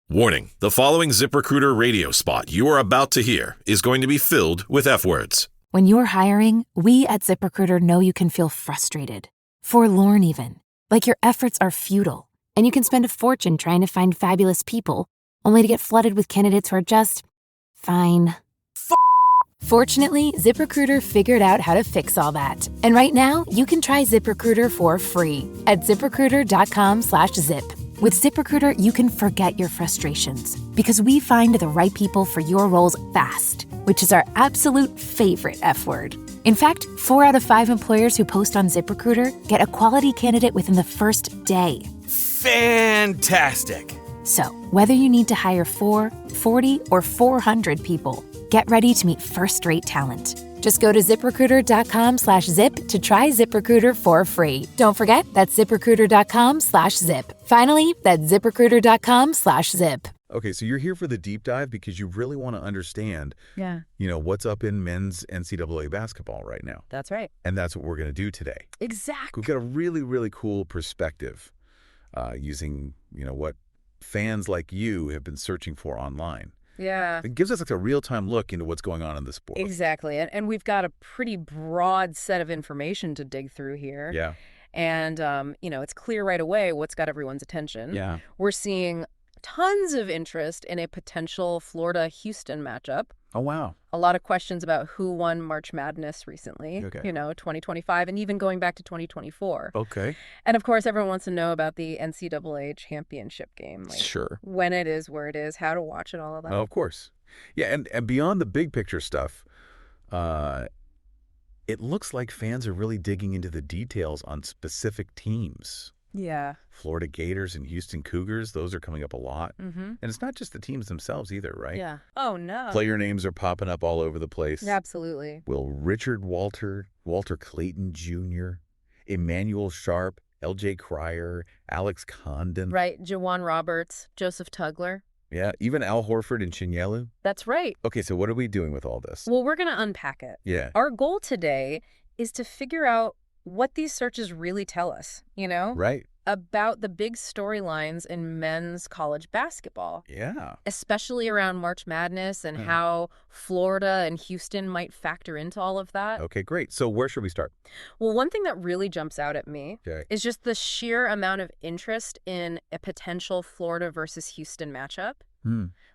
Warning, the following ZipRecruiter radio spot you are about to hear is going to be filled with F words. When you're hiring, we at ZipRecruiter know you can feel frustrated, forlorn even, like your efforts are futile, and you can spend a fortune trying to find fabulous people, only to get flooded with candidates who are just fine. Fortunately, ZipRecruiter figured out how to fix all that. And right now, you can try ZipRecruiter for free at ZipRecruiter.com/zip. With ZipRecruiter, you can forget your frustrations because we find the right people for your roles fast, which is our absolute favorite F word. In fact, 4 out of 5 employers who post on ZipRecruiter get a quality candidate within the first day. Fantastic! So, whether you need to hire 4, 40, or 400 people, get ready to meet first-rate talent. Just go to ZipRecruiter.com/zip to try ZipRecruiter for free. Don't forget, that's ZipRecruiter.com/zip. Finally, that's ZipRecruiter.com/zip. Okay, so you're here for the deep dive because you really want to understand, what's up in men's NCAA basketball right now. That's right. And that's what we're going to do today. Exactly. We've got a really, really cool perspective using, what fans like you have been searching for online. Yeah. It gives us like a real-time look into what's going on in the sport. Exactly. And we've got a pretty broad set of information to dig through here. Yeah. And, it's clear right away what's got everyone's attention. Yeah. We're seeing tons of interest in a potential Florida-Houston matchup. Oh, wow. A lot of questions about who won March Madness recently, 2025, and even going back to 2024. Okay. And, of course, everyone wants to know about the NCAA championship game. Sure. When it is, where it is, how to watch it, all of that. Oh, of course. Yeah, and beyond the big picture stuff, it looks like fans are really digging into the details on specific teams. Yeah. Florida Gators and Houston Cougars, those are coming up a lot. Mm-hmm. And it's not just the teams themselves either, right? Yeah. Oh, no. Player names are popping up all over the place. Absolutely. Will Richard Walter Clayton Jr., Emmanuel Sharp, L.J. Cryer, Alex Condon. Right. Jawan Roberts, Joseph Tugler. Yeah, even Al Horford and Chinyelu. That's right. Okay, so what are we doing with all this? Well, we're going to unpack it. Yeah. Our goal today is to figure out what these searches really tell us, Right. about the big storylines in men's college basketball. Yeah. Especially around March Madness and how Florida and Houston might factor into all of that. Okay, great. So where should we start? Well, one thing that really jumps out at me is just the sheer amount of interest in a potential Florida versus Houston matchup.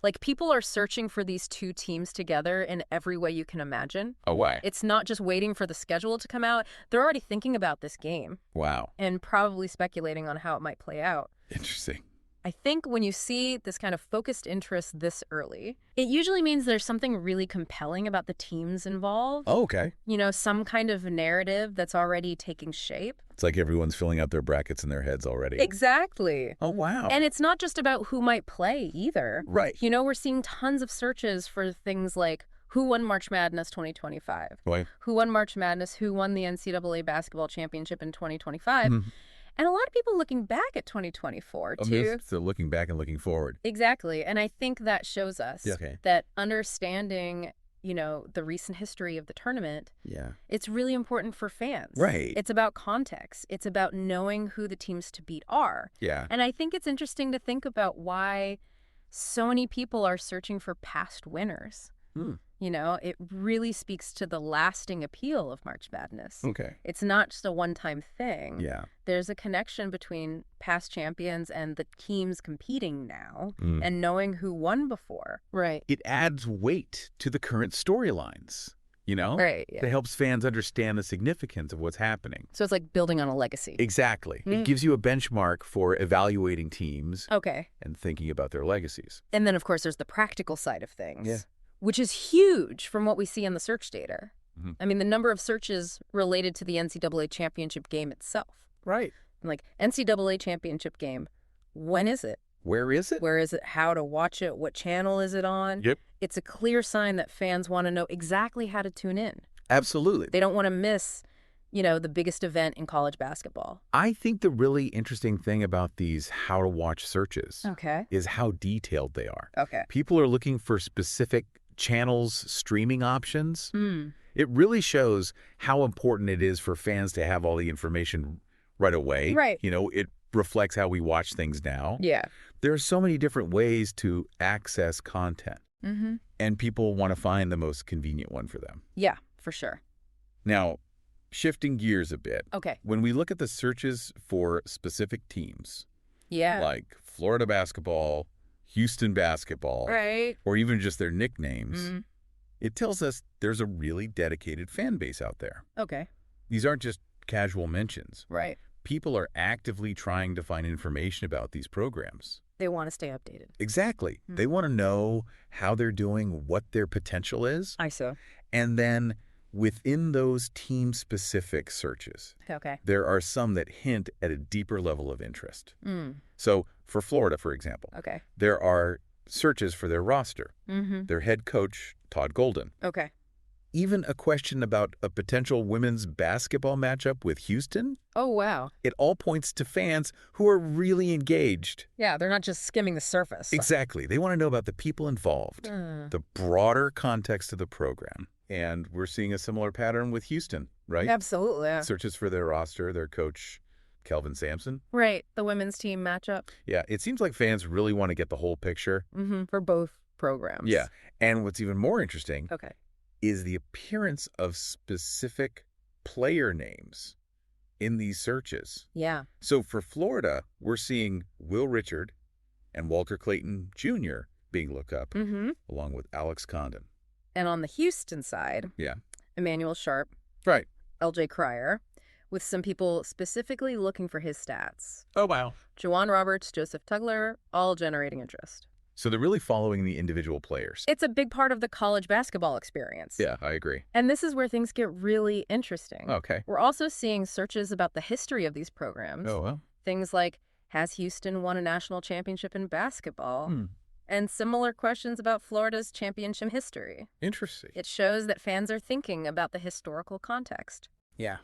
Like, people are searching for these two teams together in every way you can imagine. Oh, why? It's not just waiting for the schedule to come out. They're already thinking about this game. Wow. And probably speculating on how it might play out. Interesting. I think when you see this kind of focused interest this early, it usually means there's something really compelling about the teams involved. Oh, okay. Some kind of narrative that's already taking shape. It's like everyone's filling out their brackets in their heads already. Exactly. Oh, wow. And it's not just about who might play either. Right. We're seeing tons of searches for things like who won March Madness 2025? Right. Who won March Madness? Who won the NCAA basketball championship in 2025? And a lot of people looking back at 2024, too. So looking back and looking forward. Exactly. And I think that shows us that understanding, the recent history of the tournament, it's really important for fans. Right. It's about context. It's about knowing who the teams to beat are. Yeah. And I think it's interesting to think about why so many people are searching for past winners. It really speaks to the lasting appeal of March Madness. Okay. It's not just a one-time thing. Yeah. There's a connection between past champions and the teams competing now and knowing who won before. Right. It adds weight to the current storylines, Right. Yeah. It helps fans understand the significance of what's happening. So it's like building on a legacy. Exactly. It gives you a benchmark for evaluating teams and thinking about their legacies. And then, of course, there's the practical side of things, which is huge from what we see in the search data. I mean, the number of searches related to the NCAA championship game itself. Right. Like, NCAA championship game, when is it? Where is it? Where is it? How to watch it? What channel is it on? Yep. It's a clear sign that fans want to know exactly how to tune in. Absolutely. They don't want to miss, the biggest event in college basketball. I think the really interesting thing about these how to watch searches is how detailed they are. Okay. People are looking for specific channels, streaming options. It really shows how important it is for fans to have all the information right away. Right. reflects how we watch things now. Yeah. There are so many different ways to access content. Mm-hmm. And people want to find the most convenient one for them. Yeah, for sure. Now, shifting gears a bit. Okay. When we look at the searches for specific teams, Yeah. like Florida basketball, Houston basketball, Right. or even just their nicknames, it tells us there's a really dedicated fan base out there. Okay. These aren't just casual mentions. Right. People are actively trying to find information about these programs. They want to stay updated. Exactly. They want to know how they're doing, what their potential is. I see. And then within those team-specific searches, Okay. there are some that hint at a deeper level of interest. Mm. So for Florida, for example, Okay. there are searches for their roster, Mm-hmm. their head coach, Todd Golden, Okay. even a question about a potential women's basketball matchup with Houston. Oh, wow. It all points to fans who are really engaged. Yeah, they're not just skimming the surface. Exactly. They want to know about the people involved, the broader context of the program. And we're seeing a similar pattern with Houston, right? Absolutely. Yeah. Searches for their roster, their coach, Kelvin Sampson. Right. The women's team matchup. Yeah, it seems like fans really want to get the whole picture. Mm-hmm. For both programs. Yeah. And what's even more interesting Okay. is the appearance of specific player names in these searches. Yeah. So for Florida, we're seeing Will Richard and Walter Clayton Jr. being looked up, Mm-hmm. along with Alex Condon. And on the Houston side, Yeah. Emmanuel Sharp, Right. LJ Cryer, with some people specifically looking for his stats. Oh, wow. Juwan Roberts, Joseph Tugler, all generating interest. So they're really following the individual players. It's a big part of the college basketball experience. Yeah, I agree. And this is where things get really interesting. Okay. We're also seeing searches about the history of these programs. Oh, well. Things like, has Houston won a national championship in basketball? And similar questions about Florida's championship history. Interesting. It shows that fans are thinking about the historical context Yeah.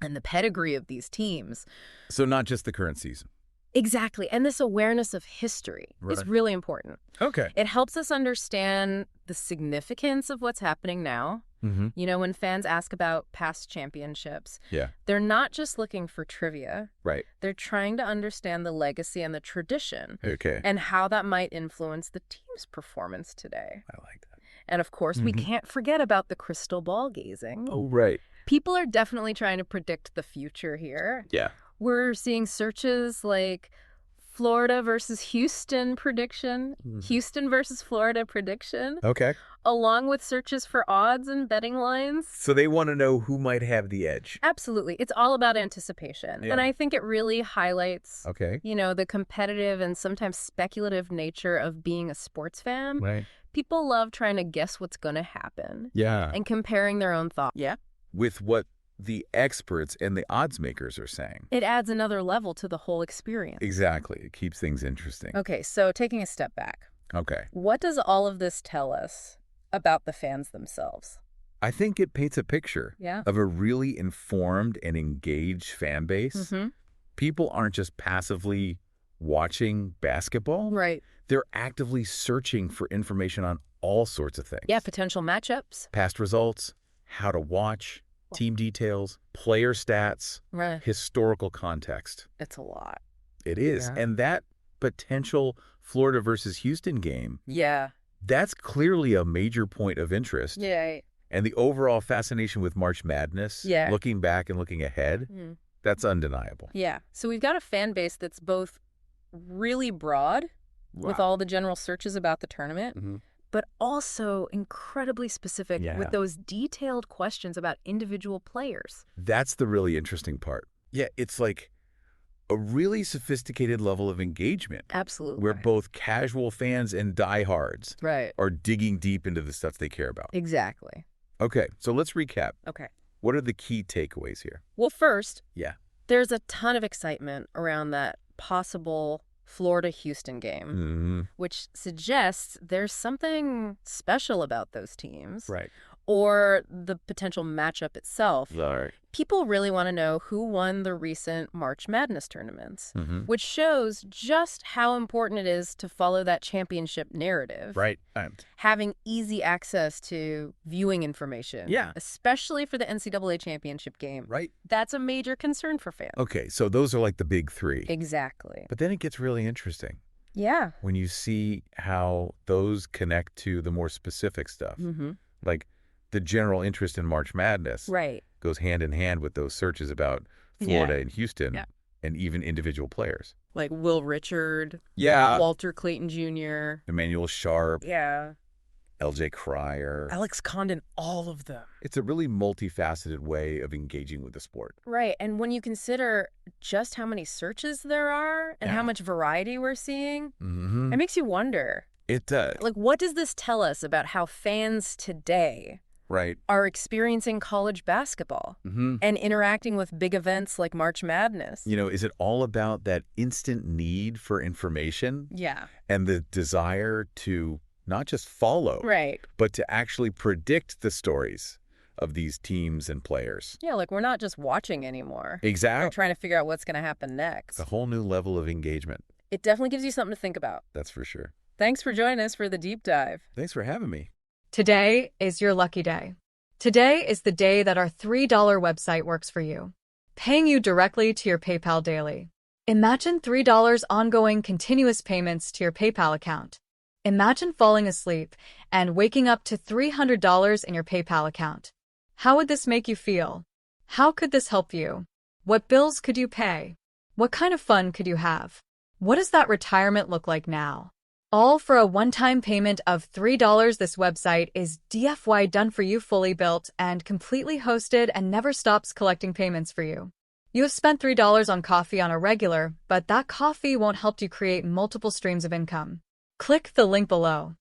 and the pedigree of these teams. So not just the current season. Exactly. And this awareness of history is Right. really important. Okay. It helps us understand the significance of what's happening now. Mm-hmm. You know, when fans ask about past championships, Yeah. they're not just looking for trivia. Right. They're trying to understand the legacy and the tradition Okay. and how that might influence the team's performance today. I like that. And of course, we can't forget about the crystal ball gazing. Oh, right. People are definitely trying to predict the future here. Yeah. We're seeing searches like Florida versus Houston prediction, Houston versus Florida prediction, Okay. along with searches for odds and betting lines. So they want to know who might have the edge. Absolutely. It's all about anticipation. Yeah. And I think it really highlights, Okay. you know, the competitive and sometimes speculative nature of being a sports fan. Right. People love trying to guess what's going to happen Yeah. and comparing their own thoughts. Yeah. With what the experts and the odds makers are saying. It adds another level to the whole experience. Exactly. It keeps things interesting. Okay, so taking a step back, Okay. what does all of this tell us about the fans themselves? I think it paints a picture Yeah. of a really informed and engaged fan base. Mm-hmm. People aren't just passively watching basketball. Right. They're actively searching for information on all sorts of things. Yeah, potential matchups. Past results, how to watch, team details, player stats, Right. historical context. It's a lot. It is. Yeah. And that potential Florida versus Houston game, Yeah. that's clearly a major point of interest. Yeah. And the overall fascination with March Madness, Yeah. looking back and looking ahead, Mm. that's undeniable. Yeah. So we've got a fan base that's both really broad with all the general searches about the tournament, Mhm. but also incredibly specific Yeah. with those detailed questions about individual players. That's the really interesting part. Yeah, it's like a really sophisticated level of engagement Absolutely. where both casual fans and diehards Right. are digging deep into the stuff they care about. Exactly. Okay, so let's recap. Okay. What are the key takeaways here? Well, first, Yeah. there's a ton of excitement around that possible Florida-Houston game, Mm-hmm. which suggests there's something special about those teams. Right. or the potential matchup itself. Right. People really want to know who won the recent March Madness tournaments, Mm-hmm. which shows just how important it is to follow that championship narrative. Right. Having easy access to viewing information. Yeah. Especially for the NCAA championship game. Right. That's a major concern for fans. Okay, so those are like the big three. Exactly. But then it gets really interesting Yeah. when you see how those connect to the more specific stuff. Mm-hmm. Like the general interest in March Madness Right. goes hand in hand with those searches about Florida and Houston and even individual players. Like Will Richard, Yeah. Walter Clayton Jr. Emmanuel Sharp, Yeah. LJ Cryer. Alex Condon, all of them. It's a really multifaceted way of engaging with the sport. Right. And when you consider just how many searches there are and how much variety we're seeing, it makes you wonder. It does. Like, what does this tell us about how fans today are experiencing college basketball and interacting with big events like March Madness? You know, is it all about that instant need for information? Yeah. And the desire to not just follow, but to actually predict the stories of these teams and players. Yeah, like we're not just watching anymore. Exactly. We're trying to figure out what's going to happen next. It's a whole new level of engagement. It definitely gives you something to think about. That's for sure. Thanks for joining us for the deep dive. Thanks for having me. Today is your lucky day. Today is the day that our $3 website works for you, paying you directly to your PayPal daily. Imagine $3 ongoing continuous payments to your PayPal account. Imagine falling asleep and waking up to $300 in your PayPal account. How would this make you feel? How could this help you? What bills could you pay? What kind of fun could you have? What does that retirement look like now? All for a one-time payment of $3. This website is DFY done for you, fully built and completely hosted, and never stops collecting payments for you. You have spent $3 on coffee on a regular, but that coffee won't help you create multiple streams of income. Click the link below.